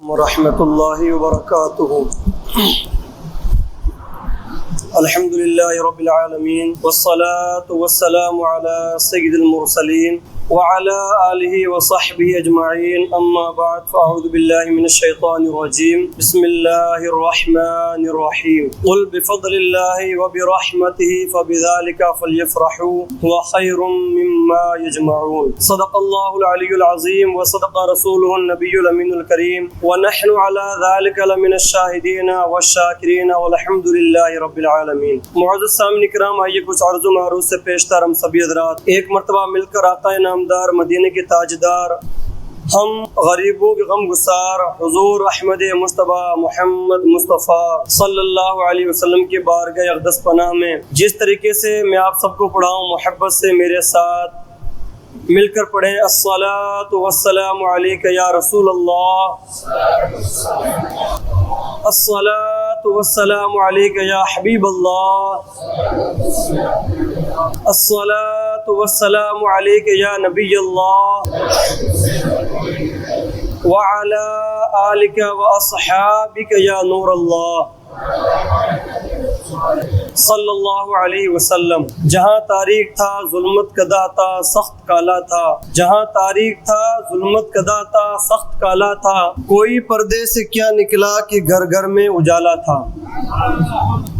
ورحمۃ اللہ وبرکاتہ۔ الحمد للہ رب العالمین والصلاة والسلام علی سید المرسلین وعلى آلہ وصحبہ اجمعین، اما بعد فاعوذ باللہ من الشیطان الرجیم، بسم اللہ الرحمن الرحیم۔ قل بفضل اللہ وبرحمتہ فبذلک فلیفرحوا هو خیر مما یجمعون۔ صدق اللہ العلی العظیم وصدق رسولہ النبی الامین الکریم، ونحن علی ذلک لمن الشاہدین والشاکرین والحمد للہ رب العالمین۔ معزز سامعین کرام، آئیے کچھ عرض و معروض سے پیشتر ہم سبھی حضرات ایک مرتبہ مل کر آقا نامدار، مدینے کے تاجدار، ہم غریبوں کے غم گسار حضور احمد مصطفیٰ محمد مصطفیٰ صلی اللہ علیہ وسلم کے بارگاہ اقدس پناہ میں جس طریقے سے میں آپ سب کو پڑھاؤں، محبت سے میرے ساتھ مل کر پڑھیں۔ الصلاۃ والسلام علیک یا رسول اللہ، الصلاۃ والسلام علیک یا حبیب اللہ، الصلاۃ والسلام علیک یا نبی اللہ، وعلی آلک واصحابک یا نور اللہ صلی اللہ علیہ وسلم۔ جہاں تاریخ تھا ظلمت کدا تھا سخت کالا تھا، جہاں تاریخ تھا ظلمت کدا تھا سخت کالا تھا، کوئی پردے سے کیا نکلا کہ گھر گھر میں اجالا تھا۔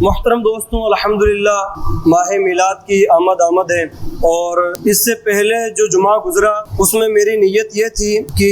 محترم دوستوں، الحمدللہ ماہ میلاد کی آمد ہے، اور اس سے پہلے جو جمعہ گزرا اس میں میری نیت یہ تھی کہ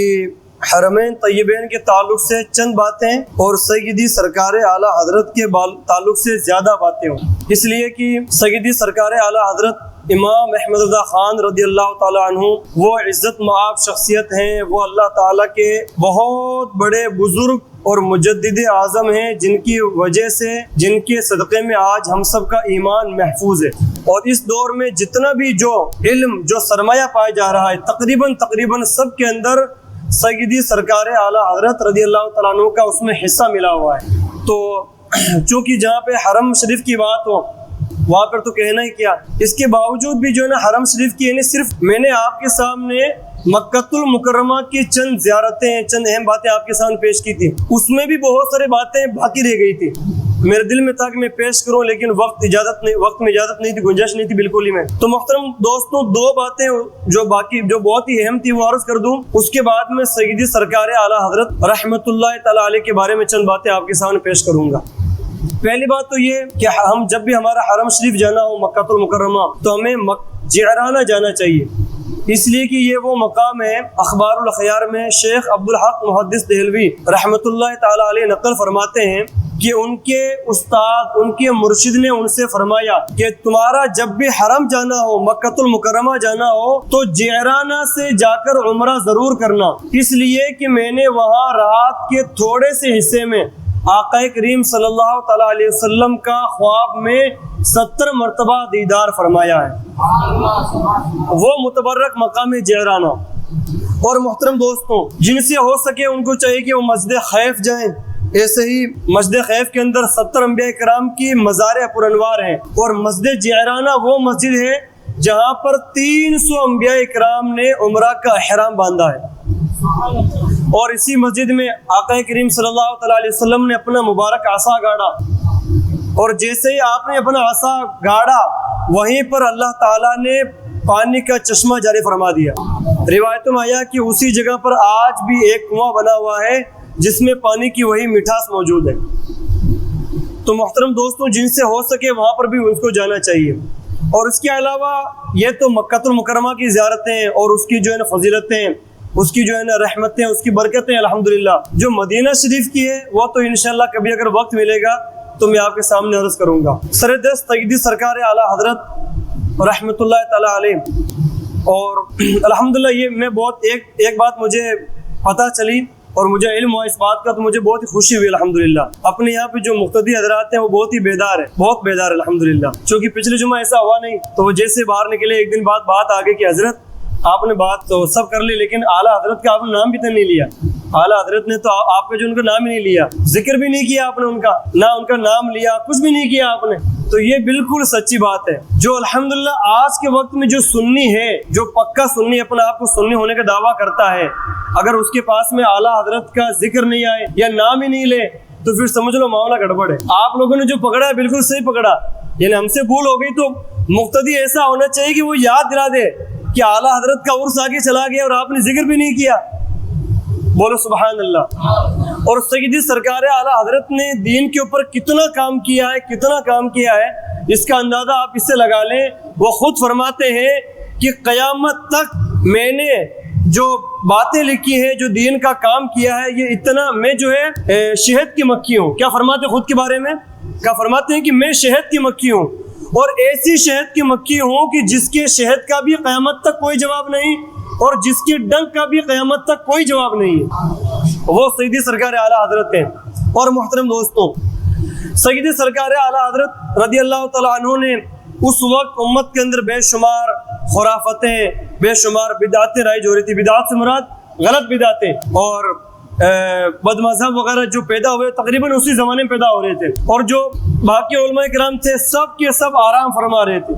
حرمین طیبین کے تعلق سے چند باتیں اور سیدی سرکار اعلیٰ حضرت کے تعلق سے زیادہ باتیں ہوں، اس لیے کہ سیدی سرکار اعلیٰ حضرت امام احمد رضا خان رضی اللہ تعالیٰ عنہ وہ عزت مآب شخصیت ہیں، وہ اللہ تعالیٰ کے بہت بڑے بزرگ اور مجدد اعظم ہیں، جن کی وجہ سے، جن کے صدقے میں آج ہم سب کا ایمان محفوظ ہے۔ اور اس دور میں جتنا بھی جو علم، جو سرمایہ پایا جا رہا ہے، تقریباً سب کے اندر سیدی سرکار اعلیٰ حضرت رضی اللہ تعالیٰ عنہ کا اس میں حصہ ملا ہوا ہے۔ تو چونکہ جہاں پہ حرم شریف کی بات ہو وہاں پر تو کہنا ہی کیا، اس کے باوجود بھی جو ہے نا حرم شریف کی یعنی صرف میں نے آپ کے سامنے مکۃ المکرمہ کی چند زیارتیں، چند اہم باتیں آپ کے سامنے پیش کی تھی، اس میں بھی بہت ساری باتیں باقی رہ گئی تھی۔ میرے دل میں تھا کہ میں پیش کروں، لیکن وقت میں اجازت نہیں تھی، گنجائش نہیں تھی بالکل ہی میں۔ تو محترم دوستوں، دو باتیں جو بہت ہی اہم تھی وہ عرض کر دوں، اس کے بعد میں سیدی سرکار اعلیٰ حضرت رحمۃ اللہ تعالیٰ علیہ کے بارے میں چند باتیں آپ کے سامنے پیش کروں گا۔ پہلی بات تو یہ کہ ہم جب بھی ہمارا حرم شریف جانا ہو مکۃ المکرمہ تو ہمیں جعرانہ جانا چاہیے، اس لیے کہ یہ وہ مقام ہے۔ اخبار الاخیار میں شیخ عبدالحق محدث دہلوی رحمۃ اللہ تعالیٰ علیہ نقل فرماتے ہیں کہ ان کے استاد، ان کے مرشد نے ان سے فرمایا کہ تمہارا جب بھی حرم جانا ہو، مکۃ المکرمہ جانا ہو، تو جعرانہ سے جا کر عمرہ ضرور کرنا، اس لیے کہ میں نے وہاں رات کے تھوڑے سے حصے میں آقا کریم صلی اللہ تعالیٰ علیہ وسلم کا خواب میں 70 مرتبہ دیدار فرمایا ہے، وہ متبرک مقام جعرانہ۔ اور محترم دوستوں، جن سے ہو سکے ان کو چاہیے کہ وہ مسجد خیف جائیں۔ ایسے ہی مسجد خیف کے اندر 70 انبیاء کرام کی مزار پرانوار ہیں، اور مسجد جعرانہ وہ مسجد ہے جہاں پر 300 انبیاء کرام نے عمرہ کا احرام باندھا ہے۔ اور اسی مسجد میں آقا کریم صلی اللہ تعالیٰ علیہ وسلم نے اپنا مبارک عصا گاڑا، اور جیسے ہی آپ نے اپنا عصا گاڑا وہیں پر اللہ تعالیٰ نے پانی کا چشمہ جاری فرما دیا۔ روایتوں میں آیا کہ اسی جگہ پر آج بھی ایک کنواں بنا ہوا ہے جس میں پانی کی وہی مٹھاس موجود ہے۔ تو محترم دوستوں، جن سے ہو سکے وہاں پر بھی ان کو جانا چاہیے۔ اور اس کے علاوہ یہ تو مکۃ المکرمہ کی زیارتیں اور اس کی جو ہے نا فضیلتیں، اس کی جو ہے نا رحمتیں، اس کی برکتیں، الحمدللہ جو مدینہ شریف کی ہے وہ تو انشاءاللہ کبھی اگر وقت ملے گا تو میں آپ کے سامنے عرض کروں گا۔ سردست سیدی سرکار اعلیٰ حضرت رحمۃ اللہ تعالیٰ علیہ، اور الحمدللہ یہ میں بہت ایک بات مجھے پتہ چلی اور مجھے علم ہوا اس بات کا، تو مجھے بہت ہی خوشی ہوئی الحمدللہ۔ اپنے یہاں پہ جو مقتدی حضرات ہیں وہ بہت ہی بیدار ہے، بہت بیدار ہے الحمدللہ۔ چونکہ پچھلے جمعہ ایسا ہوا نہیں، تو وہ جیسے باہر نکلے ایک دن بعد بات آگے کہ حضرت آپ نے بات تو سب کر لی، لیکن اعلیٰ حضرت کا آپ نے نام بھی تو نہیں لیا۔ اعلیٰ حضرت نے تو آپ کا جو ان کا نام ہی نہیں لیا، ذکر بھی نہیں کیا آپ نے ان کا، نہ ان کا نام لیا، کچھ بھی نہیں کیا آپ نے۔ تو یہ بالکل سچی بات ہے. جو الحمدللہ آج کے وقت میں جو سنی ہے، جو پکا سنی اپنے آپ کو سنی ہونے کا دعویٰ کرتا ہے، اگر اس کے پاس میں اعلیٰ حضرت کا ذکر نہیں آئے یا نام ہی نہیں لے تو پھر سمجھ لو معاملہ گڑبڑ ہے. آپ لوگوں نے جو پکڑا ہے بالکل صحیح پکڑا. یعنی ہم سے بھول ہو گئی تو مقتدی ایسا ہونا چاہیے کہ وہ یاد دلا دے کہ اعلیٰ حضرت کا عرس آگے چلا گیا اور آپ نے ذکر بھی نہیں کیا. بولو سبحان اللہ. اور سیدی سرکار اعلیٰ حضرت نے دین کے اوپر کتنا کام کیا ہے، کتنا کام کیا ہے، اس کا اندازہ آپ اس سے لگا لیں. وہ خود فرماتے ہیں کہ قیامت تک میں نے جو باتیں لکھی ہیں، جو دین کا کام کیا ہے، یہ اتنا میں جو ہے شہد کی مکھی ہوں. کیا فرماتے خود کے بارے میں؟ کیا فرماتے ہیں کہ میں شہد کی مکھی ہوں، اور ایسی شہد کی مکھی ہوں کہ جس کے شہد کا بھی قیامت تک کوئی جواب نہیں اور جس کے ڈنک کا بھی قیامت تک کوئی جواب نہیں ہے. وہ سیدی سرکار اعلیٰ حضرت ہیں. اور محترم دوستوں، سیدی سرکار اعلیٰ حضرت رضی اللہ تعالیٰ عنہ نے اس وقت امت کے اندر بے شمار خرافتیں، بے شمار بدعتیں رائج ہو رہی تھی. بدعت سے مراد غلط بدعتیں اور بد مذہب وغیرہ جو پیدا ہوئے تقریباً اسی زمانے میں پیدا ہو رہے تھے. اور جو باقی علماء کرام تھے سب کے سب آرام فرما رہے تھے،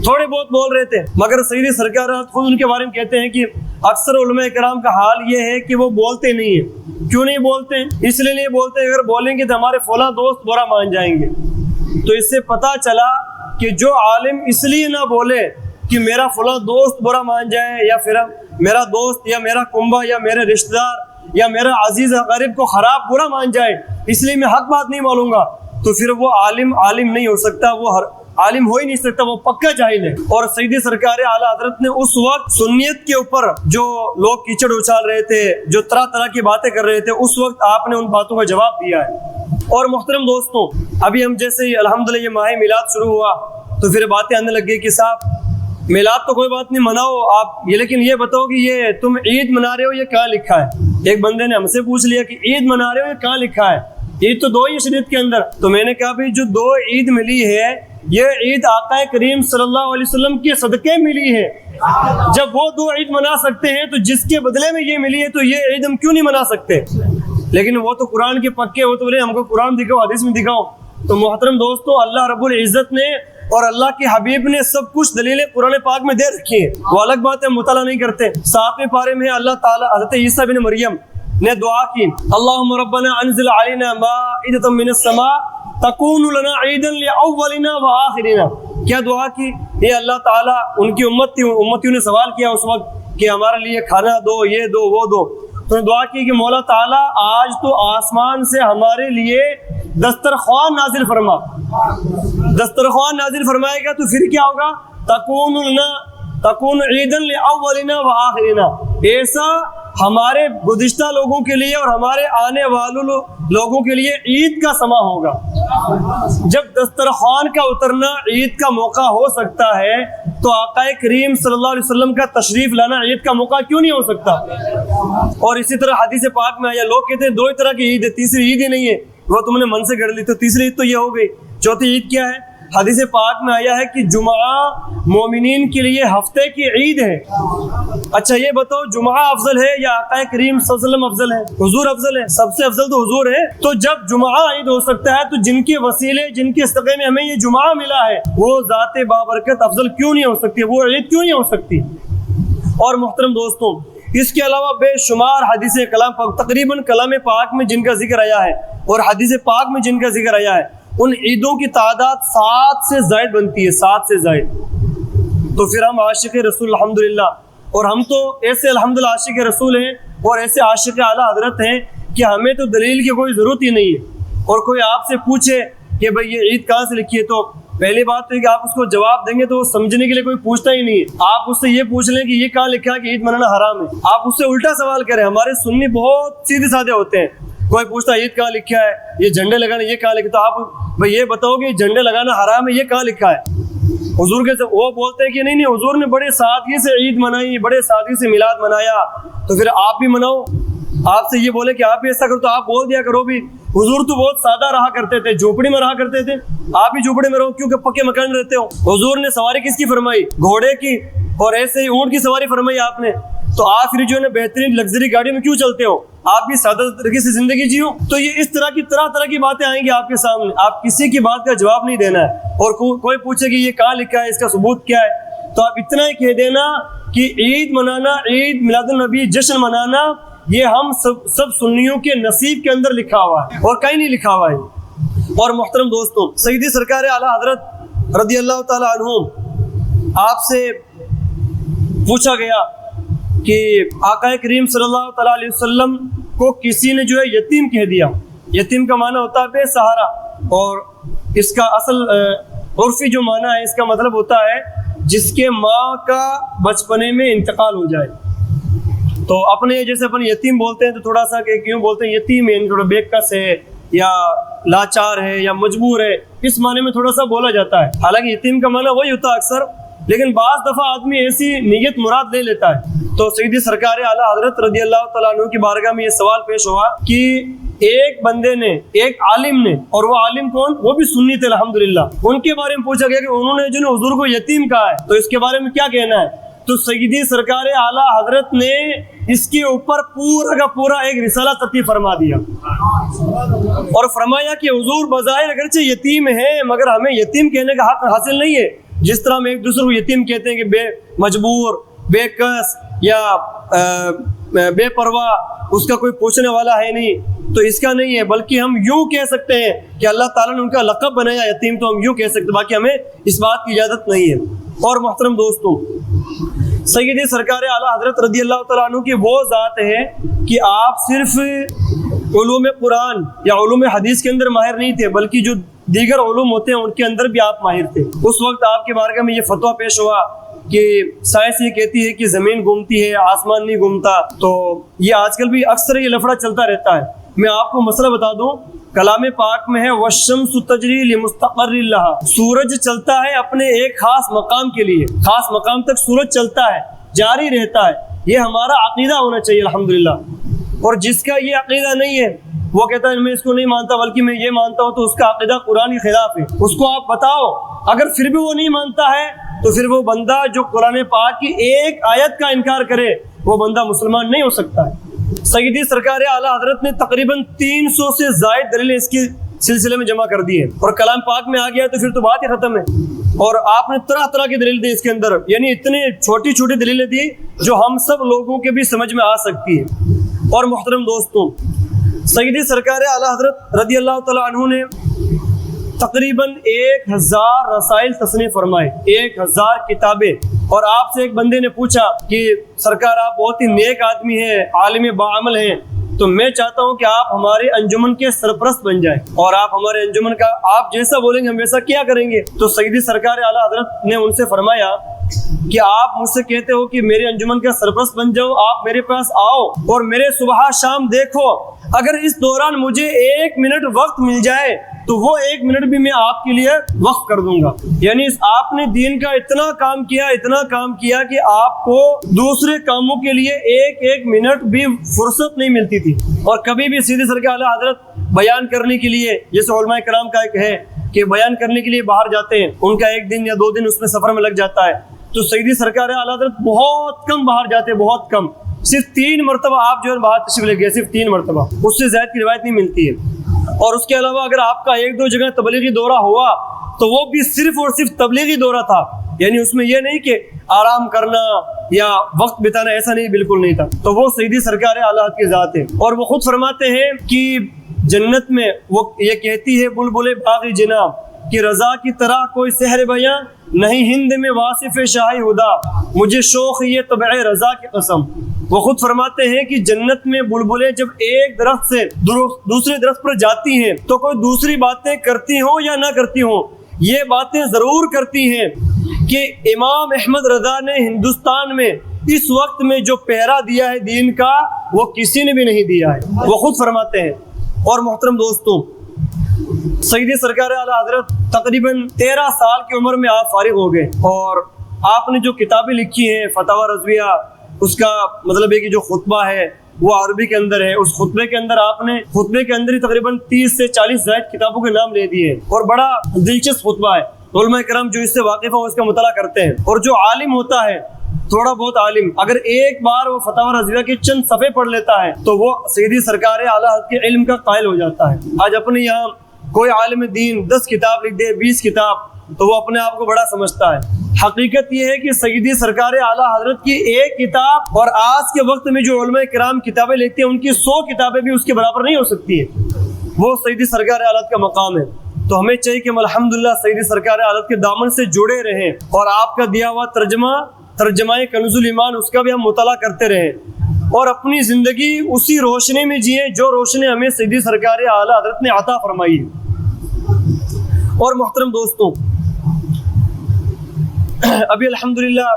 تھوڑے بہت بول رہے تھے. مگر سیدی سرکار خود ان کے بارے میں کہتے ہیں کہ اکثر علماء کرام کا حال یہ ہے کہ وہ بولتے نہیں ہیں. کیوں نہیں بولتے؟ اس لیے نہیں بولتے اگر بولیں گے تو ہمارے فلاں دوست برا مان جائیں گے. تو اس سے پتہ چلا کہ جو عالم اس لیے نہ بولے کہ میرا فلاں دوست برا مان جائے یا پھر میرا دوست یا میرا کنبہ یا میرے رشتہ دار یا میرا عزیز غریب کو خراب برا مان جائے اس لیے میں حق بات نہیں بولوں گا، تو پھر وہ عالم نہیں ہو سکتا، وہ عالم ہو ہی نہیں سکتا، وہ پکا جاہل ہے. اور سیدی سرکار اعلیٰ حضرت نے اس وقت سنیت کے اوپر جو لوگ کیچڑ اچھال رہے تھے، جو طرح طرح کی باتیں کر رہے تھے، اس وقت آپ نے ان باتوں کا جواب دیا ہے. اور محترم دوستوں، ابھی ہم جیسے ہی الحمدللہ یہ ماہ میلاد شروع ہوا تو پھر باتیں آنے لگ گئی کہ صاحب میلاد تو کوئی بات نہیں مناؤ آپ، لیکن یہ بتاؤ کہ یہ تم عید منا رہے ہو یہ کہاں لکھا ہے؟ ایک بندے نے ہم سے پوچھ لیا کہ عید منا رہے ہو یہ کہاں لکھا ہے؟ عید تو دو ہی شریعت کے اندر. تو میں نے کہا بھائی جو دو عید ملی ہے یہ عید آقا کریم صلی اللہ علیہ وسلم کے صدقے ملی ہے. جب وہ دو عید منا سکتے ہیں تو جس کے بدلے میں یہ ملی ہے تو یہ عید ہم کیوں نہیں منا سکتے؟ لیکن وہ تو قرآن کے پکے، وہ تو بولے ہم کو قرآن دکھاؤ، حدیث میں دکھاؤ. تو محترم دوستو، اللہ رب العزت نے اور اللہ کے حبیب نے سب کچھ دلیلیں قرآن پاک میں دے رکھی ہیں. وہ الگ بات ہے مطالعہ نہیں کرتے. 7ویں پارے میں اللہ تعالیٰ حضرت عیسیٰ بن مریم نے دعا کی، اللہم ربنا انزل علینا مائدۃ من السماء تکون لنا عیدا لاولنا وآخرنا. کیا دعا کی؟ یہ اللہ تعالیٰ ان کی امتیوں نے سوال کیا اس وقت کہ ہمارے لیے کھانا دو، یہ دو، وہ دو. تو نے دعا کی کہ مولا تعالیٰ آج تو آسمان سے ہمارے لیے دسترخوان نازل فرما. دسترخوان نازل فرمائے گا تو پھر کیا ہوگا؟ تکون عیدا لاولنا وآخرنا. ایسا ہمارے گزشتہ لوگوں کے لیے اور ہمارے آنے والوں لوگوں کے لیے عید کا سما ہوگا. جب دسترخوان کا اترنا عید کا موقع ہو سکتا ہے تو آقا کریم صلی اللہ علیہ وسلم کا تشریف لانا عید کا موقع کیوں نہیں ہو سکتا؟ اور اسی طرح حدیث پاک میں آیا، لوگ کہتے ہیں دو ہی طرح کی عید ہے، تیسری عید ہی نہیں ہے، وہ تم نے من سے گڑھ لی. تو تیسری عید تو یہ ہو گئی. چوتھی عید کیا ہے؟ حدیث پاک میں آیا ہے کہ جمعہ مومنین کے لیے ہفتے کی عید ہے. اچھا یہ بتاؤ جمعہ افضل ہے یا آقا کریم صلی اللہ علیہ وسلم افضل ہے؟ حضور افضل ہے، سب سے افضل تو حضور ہے. تو جب جمعہ عید ہو سکتا ہے تو جن کے وسیلے، جن کے صدقے میں ہمیں یہ جمعہ ملا ہے وہ ذات بابرکت افضل کیوں نہیں ہو سکتی؟ وہ عید کیوں نہیں ہو سکتی؟ اور محترم دوستوں، اس کے علاوہ بے شمار حدیث کلام پاک، تقریباً کلام پاک میں جن کا ذکر آیا ہے اور حدیث پاک میں جن کا ذکر آیا ہے ان عیدوں کی تعداد 7 سے زائد بنتی ہے، 7 سے زائد. تو پھر ہم عاشق رسول الحمدللہ، اور ہم تو ایسے الحمدللہ عاشق رسول ہیں اور ایسے عاشق اعلیٰ حضرت ہیں کہ ہمیں تو دلیل کی کوئی ضرورت ہی نہیں ہے. اور کوئی آپ سے پوچھے کہ بھئی یہ عید کہاں سے لکھی ہے تو پہلی بات تو ہے کہ آپ اس کو جواب دیں گے تو وہ سمجھنے کے لیے کوئی پوچھتا ہی نہیں ہے. آپ اس سے یہ پوچھ لیں کہ یہ کہاں لکھا ہے کہ عید منانا حرام ہے. آپ اس سے الٹا سوال کریں. ہمارے سنی بہت سیدھے سادے ہوتے ہیں. کوئی پوچھتا ہے عید کہاں لکھا ہے، یہ جھنڈے لگانا یہ کہاں لکھا، تو آپ بھئی یہ بتاؤ کہ جھنڈے لگانا حرام ہے یہ کہاں لکھا ہے؟ حضور کے وہ بولتے ہیں کہ نہیں حضور نے بڑے سادگی سے عید منائی، بڑے سادگی سے میلاد منایا، تو پھر آپ بھی مناؤ. آپ سے یہ بولے کہ آپ ایسا کرو تو آپ بول دیا کرو بھی حضور تو بہت سادہ رہا کرتے تھے، جھوپڑی میں رہا کرتے تھے، آپ بھی جھوپڑی میں رہو کیونکہ پکے مکان رہتے ہو. حضور نے سواری کس کی فرمائی؟ گھوڑے کی، اور ایسے ہی اونٹ کی سواری فرمائی آپ نے. تو آپ پھر جو ہے نا بہترین لگژری گاڑی میں کیوں چلتے ہو؟ آپ بھی سادہ طریقے سے زندگی جیو۔ تو یہ اس طرح کی باتیں آئیں گی آپ کے سامنے، آپ کسی کی بات کا جواب نہیں دینا ہے، اور کوئی پوچھے کہ یہ کہاں لکھا ہے، اس کا ثبوت کیا ہے، تو آپ اتنا ہی کہہ دینا کہ عید منانا، عید میلاد النبی جشن منانا، یہ ہم سب سنیوں کے نصیب کے اندر لکھا ہوا ہے اور کہیں نہیں لکھا ہوا ہے۔ اور محترم دوستوں، سیدی سرکار اعلیٰ حضرت رضی اللہ تعالی عنہ آپ سے پوچھا گیا کہ آقا کریم صلی اللہ تعالی علیہ وسلم کو کسی نے جو ہے یتیم کہہ دیا۔ یتیم کا معنی ہوتا ہے بے سہارا، اور اس کا اصل عرفی جو معنی ہے، اس کا مطلب ہوتا ہے جس کے ماں کا بچپنے میں انتقال ہو جائے۔ تو اپنے جیسے اپنے یتیم بولتے ہیں تو تھوڑا سا کہ کیوں بولتے ہیں یتیم ہے، تھوڑا بے کس ہے یا لاچار ہے یا مجبور ہے، اس معنی میں تھوڑا سا بولا جاتا ہے۔ حالانکہ یتیم کا معنی وہی ہوتا ہے اکثر، لیکن بعض دفعہ آدمی ایسی نیت مراد لے لیتا ہے۔ تو سیدی سرکار اعلیٰ حضرت رضی اللہ تعالیٰ عنہ کی بارگاہ میں یہ سوال پیش ہوا کہ ایک بندے نے، ایک عالم نے، اور وہ عالم کون؟ وہ بھی سنی تھے الحمدللہ، ان کے بارے میں پوچھا گیا کہ انہوں نے جو ہے حضور کو یتیم کہا ہے، تو اس کے بارے میں کیا کہنا ہے؟ تو سیدی سرکار اعلیٰ حضرت نے اس کے اوپر پورا کا پورا ایک رسالہ ترتیب فرما دیا، اور فرمایا کہ حضور بظاہر اگرچہ یتیم ہے مگر ہمیں یتیم کہنے کا حق حاصل نہیں ہے۔ جس طرح ہم ایک دوسرے کو یتیم کہتے ہیں کہ بے مجبور، بے کس یا بے پرواہ، اس کا کوئی پوچھنے والا ہے نہیں، تو اس کا نہیں ہے، بلکہ ہم یوں کہہ سکتے ہیں کہ اللہ تعالیٰ نے ان کا لقب بنایا یتیم، تو ہم یوں کہہ سکتے ہیں، باقی ہمیں اس بات کی اجازت نہیں ہے۔ اور محترم دوستوں، سیدی سرکار اعلیٰ حضرت رضی اللہ تعالیٰ عنہ کی وہ ذات ہے کہ آپ صرف علوم قرآن یا علوم حدیث کے اندر ماہر نہیں تھے، بلکہ جو دیگر علوم ہوتے ہیں ان کے اندر بھی آپ ماہر تھے۔ اس وقت آپ کے بارگاہ میں یہ فتویٰ پیش ہوا کہ سائنس یہ کہتی ہے کہ زمین گھومتی ہے، آسمان نہیں گھومتا، تو یہ آج کل بھی اکثر یہ لفڑا چلتا رہتا ہے۔ میں آپ کو مسئلہ بتا دوں، کلام پاک میں ہے وَالشَّمْسُ تَجْرِي لِمُسْتَقَرٍّ لَهَا، سورج چلتا ہے اپنے ایک خاص مقام کے لیے، خاص مقام تک سورج چلتا ہے، جاری رہتا ہے۔ یہ ہمارا عقیدہ ہونا چاہیے الحمدللہ۔ اور جس کا یہ عقیدہ نہیں ہے وہ کہتا ہے میں اس کو نہیں مانتا بلکہ میں یہ مانتا ہوں، تو اس کا عقیدہ قرآن کے خلاف ہے۔ اس کو آپ بتاؤ، اگر پھر بھی وہ نہیں مانتا ہے تو پھر وہ بندہ جو قرآن پاک کی ایک آیت کا انکار کرے وہ بندہ مسلمان نہیں ہو سکتا ہے۔ سیدی سرکار اعلیٰ حضرت نے تقریباً 300 سے زائد دلیلیں اس کے سلسلے میں جمع کر دی ہیں، اور کلام پاک میں آ گیا تو پھر تو بات ہی ختم ہے۔ اور آپ نے طرح طرح کی دلیل دی اس کے اندر، یعنی اتنے چھوٹی چھوٹی دلیلیں دی جو ہم سب لوگوں کے بھی سمجھ میں آ سکتی ہے۔ اور محترم دوستوں، سیدی سرکار اعلیٰ حضرت رضی اللہ تعالیٰ عنہ نے تقریباً 1000 رسائل تصنیف فرمائے، 1000 کتابیں۔ اور آپ سے ایک بندے نے پوچھا کہ سرکار آپ بہت ہی نیک آدمی ہیں، عالم باعمل ہیں، تو میں چاہتا ہوں کہ آپ ہمارے انجمن کے سرپرست بن جائیں، اور آپ ہمارے انجمن کا آپ جیسا بولیں گے ہم ویسا کیا کریں گے۔ تو سیدی سرکار اعلیٰ حضرت نے ان سے فرمایا کہ آپ مجھ سے کہتے ہو کہ میرے انجمن کا سرپرست بن جاؤ، آپ میرے پاس آؤ اور میرے صبح شام دیکھو، اگر اس دوران مجھے 1 منٹ وقت مل جائے تو وہ 1 منٹ بھی میں آپ کے لیے وقف کر دوں گا۔ یعنی آپ نے دین کا اتنا کام کیا کہ آپ کو دوسرے کاموں کے لیے 1 منٹ بھی فرصت نہیں ملتی تھی۔ اور کبھی بھی سیدی سرکار اعلیٰ حضرت بیان کرنے کے لیے، جیسے علماء کرام کا ایک ہے کہ بیان کرنے کے لیے باہر جاتے ہیں، ان کا 1 دن یا 2 دن اس میں سفر میں لگ جاتا ہے، تو سیدی سرکار اعلیٰ حضرت بہت کم باہر جاتے، بہت کم، صرف 3 مرتبہ آپ جو ہے باہر تشریف لے گئے، صرف 3 مرتبہ، اس سے زائد کی روایت نہیں ملتی ہے۔ اور اس کے علاوہ اگر آپ کا 1-2 جگہ تبلیغی دورہ ہوا تو وہ بھی صرف اور صرف تبلیغی دورہ تھا، یعنی اس میں یہ نہیں کہ آرام کرنا یا وقت بتانا، ایسا نہیں، بالکل نہیں تھا۔ تو وہ سیدی سرکار اعلیٰ حضرت کی ذات ہے، اور وہ خود فرماتے ہیں کہ جنت میں وہ یہ کہتی ہے بلبل باغ جناب کہ رضا کی طرح کوئی سحر بیاں نہیں ہند میں واصف شاہی ہدا، مجھے شوق یہ طبع رضا کی قسم۔ وہ خود فرماتے ہیں کہ جنت میں بلبلیں جب ایک درخت سے دوسرے درخت پر جاتی ہیں تو کوئی دوسری باتیں کرتی ہوں یا نہ کرتی ہوں، یہ باتیں ضرور کرتی ہیں کہ امام احمد رضا نے ہندوستان میں اس وقت میں جو پہرا دیا ہے دین کا وہ کسی نے بھی نہیں دیا ہے، وہ خود فرماتے ہیں۔ اور محترم دوستوں، سیدی سرکار اعلیٰ حضرت تقریباً 13 سال کی عمر میں آپ فارغ ہو گئے، اور آپ نے جو کتابیں لکھی ہیں فتاوی رضویہ، اس کا مطلب ہے کہ جو خطبہ ہے وہ عربی کے اندر ہے، اس خطبے کے اندر آپ نے خطبے کے اندر ہی تقریباً 30 سے 40 زائد کتابوں کے نام لے دیے، اور بڑا دلچسپ خطبہ ہے۔ علماء کرام جو اس سے واقف ہیں اس کا مطالعہ کرتے ہیں، اور جو عالم ہوتا ہے تھوڑا بہت عالم اگر ایک بار وہ فتاوی رضویہ کے چند صفحے پڑھ لیتا ہے تو وہ سیدی سرکار اعلیٰ حضرت کے علم کا قائل ہو جاتا ہے۔ آج اپنے یہاں کوئی عالم دین 10 کتاب لکھ دے، 20 کتاب، تو وہ اپنے آپ کو بڑا سمجھتا ہے۔ حقیقت یہ ہے کہ سیدی سرکار اعلیٰ حضرت کی ایک کتاب اور آج کے وقت میں جو علماء کرام کتابیں لکھتے ہیں ان کی 100 کتابیں بھی اس کے برابر نہیں ہو سکتی ہیں۔ وہ سیدی سرکار اعلیٰ حضرت کا مقام ہے۔ تو ہمیں چاہیے کہ ہم الحمدللہ سیدی سرکار اعلیٰ حضرت کے دامن سے جڑے رہیں اور آپ کا دیا ہوا ترجمہ کنز الایمان اس کا بھی ہم مطالعہ کرتے رہیں اور اپنی زندگی اسی روشنی میں جئیں جو روشنی ہمیں سیدی سرکار اعلیٰ حضرت نے عطا فرمائی ہے۔ اور محترم دوستوں، ابھی الحمدللہ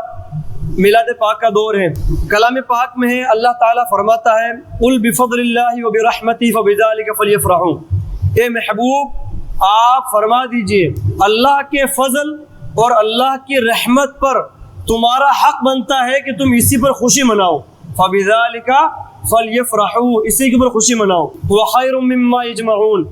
میلاد پاک کا دور ہے۔ کلام پاک میں ہے اللہ تعالیٰ فرماتا ہے قُلْ بِفَضْلِ اللَّهِ وَبِرَحْمَتِهِ فَبِذَلِكَ فَلْيَفْرَحُوا، اے محبوب آپ فرما دیجئے اللہ کے فضل اور اللہ کی رحمت پر تمہارا حق بنتا ہے کہ تم اسی پر خوشی مناؤ۔ فَبِذَلِكَ فَلْيَفْرَحُوا، اسی کے پر خوشی مناؤ۔ وَخَيْرٌ مِّمَّا يَجْمَعُونَ،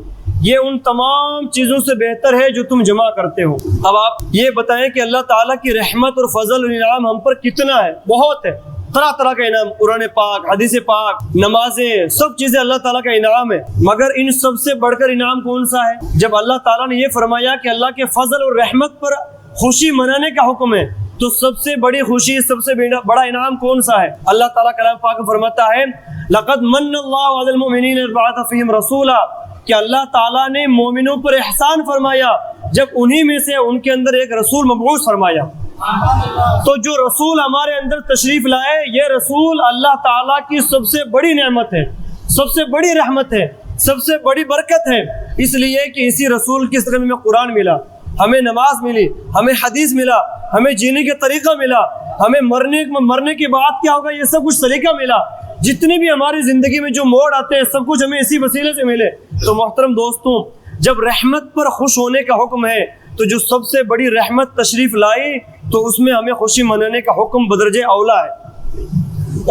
یہ ان تمام چیزوں سے بہتر ہے جو تم جمع کرتے ہو۔ اب آپ یہ بتائیں کہ اللہ تعالیٰ کی رحمت اور فضل اور انعام ہم پر کتنا ہے؟ بہت ہے، طرح طرح کا انعام، قرآن پاک، حدیث پاک، نمازیں، سب چیزیں اللہ تعالیٰ کا انعام ہے۔ مگر ان سب سے بڑھ کر انعام کون سا ہے؟ جب اللہ تعالیٰ نے یہ فرمایا کہ اللہ کے فضل اور رحمت پر خوشی منانے کا حکم ہے تو سب سے بڑی خوشی، سب سے بڑا انعام کون سا ہے؟ اللہ تعالیٰ کلام پاک میں فرماتا ہے لَقَدْ مَنَّ اللَّهُ عَلَى الْمُؤْمِنِينَ إِذْ بَعَثَ فِيهِمْ رَسُولًا، کہ اللہ تعالیٰ نے مومنوں پر احسان فرمایا جب انہی میں سے ان کے اندر ایک رسول مبعوث فرمایا۔ تو جو رسول ہمارے اندر تشریف لائے، یہ رسول اللہ تعالیٰ کی سب سے بڑی نعمت ہے، سب سے بڑی رحمت ہے، سب سے بڑی برکت ہے۔ اس لیے کہ اسی رسول کی صدقے میں قرآن ملا، ہمیں نماز ملی، ہمیں حدیث ملا، ہمیں جینے کا طریقہ ملا، ہمیں مرنے کے بعد کیا ہوگا یہ سب کچھ طریقہ ملا۔ جتنی بھی ہماری زندگی میں جو موڑ آتے ہیں سب کچھ ہمیں اسی وسیلے سے ملے۔ تو محترم دوستوں، جب رحمت پر خوش ہونے کا حکم ہے تو جو سب سے بڑی رحمت تشریف لائی تو اس میں ہمیں خوشی منانے کا حکم بدرجہ اولا ہے۔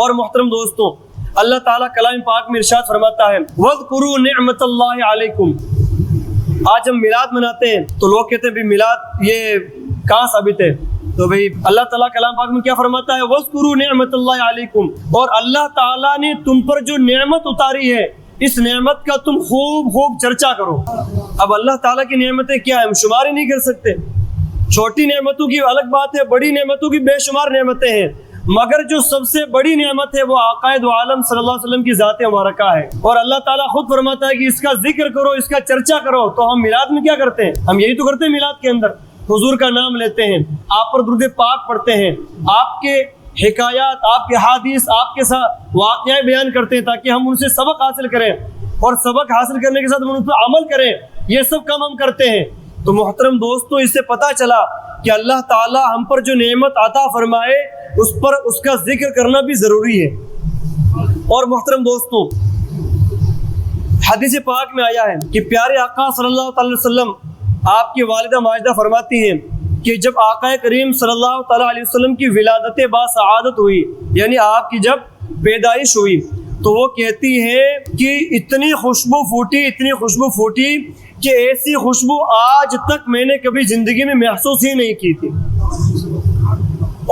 اور محترم دوستوں، اللہ تعالیٰ کلام پاک میں ارشاد فرماتا ہے وَاذْكُرُوا نِعْمَةَ اللَّهِ عَلَيْكُمْ۔ آج ہم میلاد مناتے ہیں تو لوگ کہتے ہیں بھی میلاد یہ کہاں ثابت ہے؟ تو بھئی اللہ تعالیٰ کلام پاک میں کیا فرماتا ہے وَاذْكُرُوا نِعْمَةَ اللَّهِ عَلَيْكُمْ، اور اللہ تعالیٰ نے تم پر جو نعمت اتاری ہے اس نعمت کا تم خوب چرچا کرو۔ اب اللہ تعالیٰ کی نعمتیں کیا ہیں؟ ہم شمار ہی نہیں کر سکتے۔ چھوٹی نعمتوں کی الگ بات ہے، بڑی نعمتوں کی بے شمار نعمتیں ہیں، مگر جو سب سے بڑی نعمت ہے وہ آقا دو عالم صلی اللہ علیہ وسلم کی ذات مبارکہ ہے۔ اور اللہ تعالیٰ خود فرماتا ہے کہ اس کا ذکر کرو، اس کا چرچا کرو۔ تو ہم میلاد میں کیا کرتے ہیں؟ ہم یہی تو کرتے ہیں میلاد کے اندر، حضور کا نام لیتے ہیں، آپ پر درود پاک پڑھتے ہیں، آپ کے حکایات، آپ کے حدیث، آپ کے ساتھ واقعہ بیان کرتے ہیں تاکہ ہم ان سے سبق حاصل کریں اور سبق حاصل کرنے کے ساتھ ہم ان پر عمل کریں۔ یہ سب کام ہم کرتے ہیں۔ تو محترم دوستوں، اس سے پتہ چلا کہ اللہ تعالیٰ ہم پر جو نعمت عطا فرمائے اس پر اس کا ذکر کرنا بھی ضروری ہے۔ اور محترم دوستوں، حدیث پاک میں آیا ہے کہ پیارے آقا صلی اللہ علیہ وسلم، آپ کی والدہ ماجدہ فرماتی ہیں کہ جب آقا کریم صلی اللہ تعالیٰ علیہ وسلم کی ولادت با سعادت ہوئی، یعنی آپ کی جب پیدائش ہوئی، تو وہ کہتی ہے کہ اتنی خوشبو پھوٹی کہ ایسی خوشبو آج تک میں نے کبھی زندگی میں محسوس ہی نہیں کی تھی۔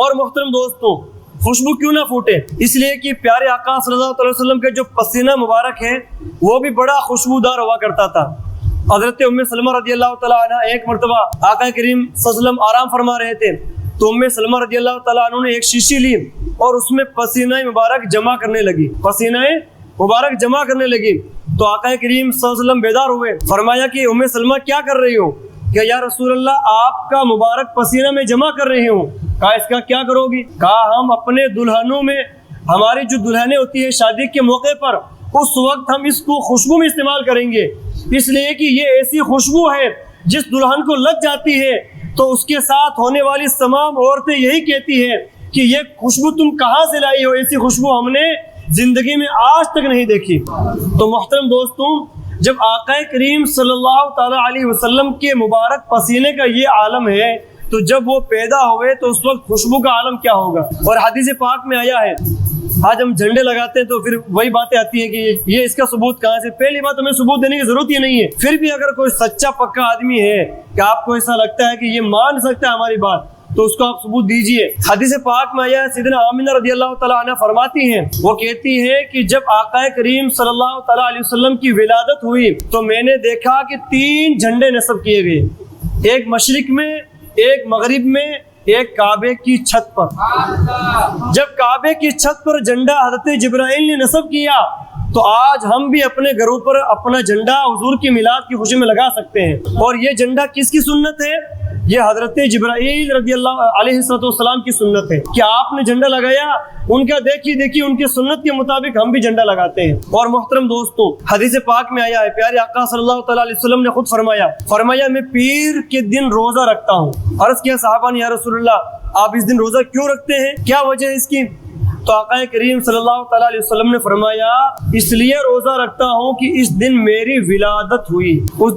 اور محترم دوستوں، خوشبو کیوں نہ پھوٹے؟ اس لیے کہ پیارے آقا صلی اللہ علیہ وسلم کا جو پسینہ مبارک ہے وہ بھی بڑا خوشبودار ہوا کرتا تھا۔ حضرت ام سلمہ رضی اللہ تعالیٰ عنہ ایک مرتبہ آقا کریم صلی اللہ علیہ وسلم آرام فرما رہے تھے تو ام سلمہ رضی اللہ تعالیٰ عنہ نے ایک شیشی لی اور اس میں پسینہ مبارک جمع کرنے لگی۔ تو آقا کریم صلی اللہ علیہ وسلم بیدار ہوئے، فرمایا کہ ام سلمہ کیا کر رہی ہو؟ کہ یا رسول اللہ آپ کا مبارک پسینہ میں جمع کر رہی ہوں۔ کہا اس کا کیا کرو گی؟ کہا ہم اپنے دلہنوں میں، ہماری جو دلہنیں ہوتی ہیں شادی کے موقع پر، اس وقت ہم اس کو خوشبو میں استعمال کریں گے، اس لیے کہ یہ ایسی خوشبو ہے جس دلہن کو لگ جاتی ہے تو اس کے ساتھ ہونے والی تمام عورتیں یہی کہتی ہیں کہ یہ خوشبو تم کہاں سے لائی ہو، ایسی خوشبو ہم نے زندگی میں آج تک نہیں دیکھی۔ تو محترم دوستوں، جب آقا کریم صلی اللہ تعالیٰ علیہ وسلم کے مبارک پسینے کا یہ عالم ہے تو جب وہ پیدا ہوئے تو اس وقت خوشبو کا عالم کیا ہوگا۔ اور حدیث پاک میں آیا ہے، آج ہم جھنڈے لگاتے ہیں تو پھر وہی باتیں آتی ہیں کہ یہ اس کا ثبوت کہاں سے؟ پہلی بات ہمیں ثبوت دینے کی ضرورت ہی نہیں ہے۔ پھر بھی اگر کوئی سچا پکا آدمی ہے کہ آپ کو ایسا لگتا ہے کہ یہ مان سکتا ہے ہماری بات، تو اس کو آپ ثبوت دیجئے۔ حدیث پاک میں آیا ہے سیدنا آمنہ رضی اللہ تعالیٰ عنہ فرماتی ہیں، وہ کہتی ہے کہ جب آقا کریم صلی اللہ تعالیٰ علیہ وسلم کی ولادت ہوئی تو میں نے دیکھا کہ 3 جھنڈے نصب کیے گئے، ایک مشرق میں، ایک مغرب میں، ایک کعبے کی چھت پر۔ جب کعبے کی چھت پر جھنڈا حضرت جبرائیل نے نصب کیا تو آج ہم بھی اپنے گھروں پر اپنا جھنڈا حضور کی میلاد کی خوشی میں لگا سکتے ہیں۔ اور یہ جھنڈا کس کی سنت ہے؟ یہ حضرت جبرائیل رضی اللہ علیہ السلام کی سنت ہے کہ آپ نے جھنڈا لگایا، ان کا دیکھی ان کی سنت کے مطابق ہم بھی جھنڈا لگاتے ہیں۔ اور محترم دوستو، حدیث پاک میں آیا ہے، پیارے آقا صلی اللہ تعالیٰ علیہ وسلم نے خود فرمایا میں پیر کے دن روزہ رکھتا ہوں۔ عرض کیا صحابہ نے، یا رسول اللہ آپ اس دن روزہ کیوں رکھتے ہیں، کیا وجہ ہے اس کی؟ تو آقا کریم صلی اللہ تعالیٰ علیہ وسلم نے فرمایا اس لیے روزہ رکھتا ہوں کہ اس دن میری ولادت ہوئی،